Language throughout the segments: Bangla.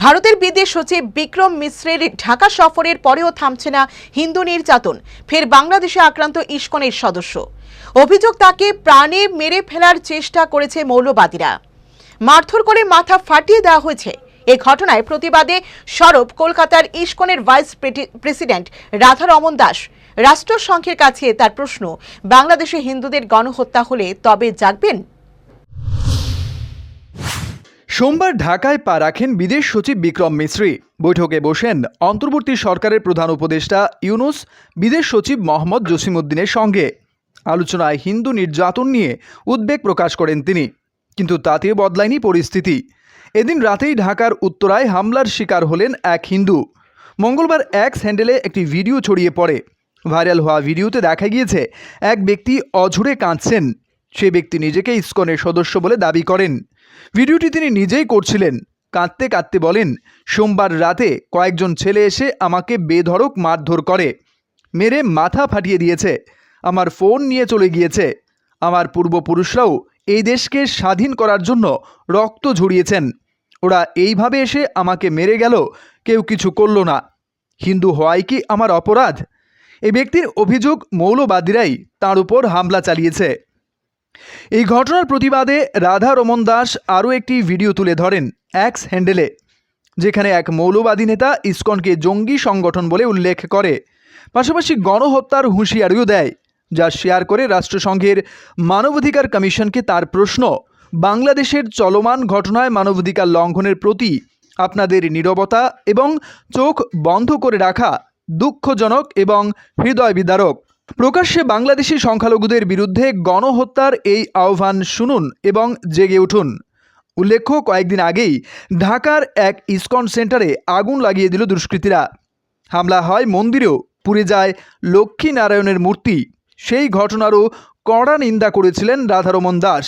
ভারতের বিদেশ সচিব বিক্রম মিশ্রের ঢাকা সফরের পরেও থামছে না হিন্দু নির্যাতন। ফের বাংলাদেশে আক্রান্ত ইসকনের সদস্য। অভিযোগ, তাকে প্রাণে মেরে ফেলার চেষ্টা করেছে মৌলবাদীরা। মারধর করে মাথা ফাটিয়ে দেওয়া হয়েছে। এই ঘটনায় প্রতিবাদে সরব কলকাতার ইসকনের ভাইস প্রেসিডেন্ট রাধা রমন দাস। রাষ্ট্রসংঘের কাছে তার প্রশ্ন, বাংলাদেশে হিন্দুদের গণহত্যা হলে তবে জাগবেন? সোমবার ঢাকায় পা রাখেন বিদেশ সচিব বিক্রম মিশ্রি। বৈঠকে বসেন অন্তর্বর্তী সরকারের প্রধান উপদেষ্টা ইউনুস, বিদেশ সচিব মোহাম্মদ জসিমউদ্দিনের সঙ্গে। আলোচনায় হিন্দু নির্যাতন নিয়ে উদ্বেগ প্রকাশ করেন তিনি, কিন্তু তাতে বদলায়নি পরিস্থিতি। এদিন রাতেই ঢাকার উত্তরায় হামলার শিকার হলেন এক হিন্দু। মঙ্গলবার এক্স হ্যান্ডেলে একটি ভিডিও ছড়িয়ে পড়ে। ভাইরাল হওয়া ভিডিওতে দেখা গিয়েছে এক ব্যক্তি অঝরে কাঁদছেন। সে ব্যক্তি নিজেকে ইসকনের সদস্য বলে দাবি করেন। ভিডিওটি তিনি নিজেই করছিলেন। কাঁদতে কাঁদতে বলেন, সোমবার রাতে কয়েকজন ছেলে এসে আমাকে বেধড়ক মারধর করে, মেরে মাথা ফাটিয়ে দিয়েছে, আমার ফোন নিয়ে চলে গিয়েছে। আমার পূর্বপুরুষরাও এই দেশকে স্বাধীন করার জন্য রক্ত ঝরিয়েছেন। ওরা এইভাবে এসে আমাকে মেরে গেল, কেউ কিছু করল না। হিন্দু হওয়াই কি আমার অপরাধ? এই ব্যক্তির অভিযোগ, মৌলবাদীরাই তার উপর হামলা চালিয়েছে। এই ঘটনার প্রতিবাদে রাধা রমন দাস আরও একটি ভিডিও তুলে ধরেন এক্স হ্যান্ডেলে, যেখানে এক মৌলবাদী নেতা ইসকনকে জঙ্গি সংগঠন বলে উল্লেখ করে, পাশাপাশি গণহত্যার হুঁশিয়ারিও দেয়। যা শেয়ার করে রাষ্ট্রসংঘের মানবাধিকার কমিশনকে তার প্রশ্ন, বাংলাদেশের চলমান ঘটনায় মানবাধিকার লঙ্ঘনের প্রতি আপনাদের নীরবতা এবং চোখ বন্ধ করে রাখা দুঃখজনক এবং হৃদয় বিদারক। প্রকাশ্যে বাংলাদেশি সংখ্যালঘুদের বিরুদ্ধে গণহত্যার এই আহ্বান শুনুন এবং জেগে উঠুন। উল্লেখ্য, কয়েকদিন আগেই ঢাকার এক ইসকন সেন্টারে আগুন লাগিয়ে দিল দুষ্কৃতীরা। হামলা হয় মন্দিরেও, পুড়ে যায় লক্ষ্মী নারায়ণের মূর্তি। সেই ঘটনারও কড়া নিন্দা করেছিলেন রাধারমন দাস।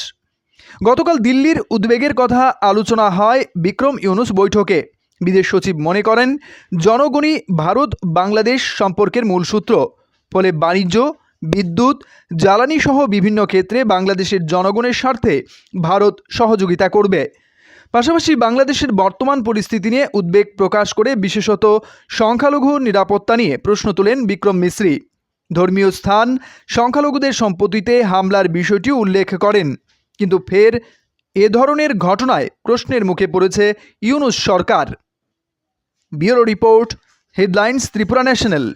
গতকাল দিল্লির উদ্বেগের কথা আলোচনা হয় বিক্রম ইউনুস বৈঠকে। বিদেশ সচিব মনে করেন, জনগণই ভারত বাংলাদেশ সম্পর্কের মূল সূত্র। ফলে বাণিজ্য, বিদ্যুৎ, জ্বালানি সহ বিভিন্ন ক্ষেত্রে বাংলাদেশের জনগণের স্বার্থে ভারত সহযোগিতা করবে। পাশাপাশি বাংলাদেশের বর্তমান পরিস্থিতি নিয়ে উদ্বেগ প্রকাশ করে বিশেষত সংখ্যালঘু নিরাপত্তা নিয়ে প্রশ্ন তোলেন বিক্রম মিশ্রি। ধর্মীয় স্থান, সংখ্যালঘুদের সম্পত্তিতে হামলার বিষয়টিও উল্লেখ করেন। কিন্তু ফের এ ধরনের ঘটনায় প্রশ্নের মুখে পড়েছে ইউনুস সরকার। Bureau report, headlines, Tripura national.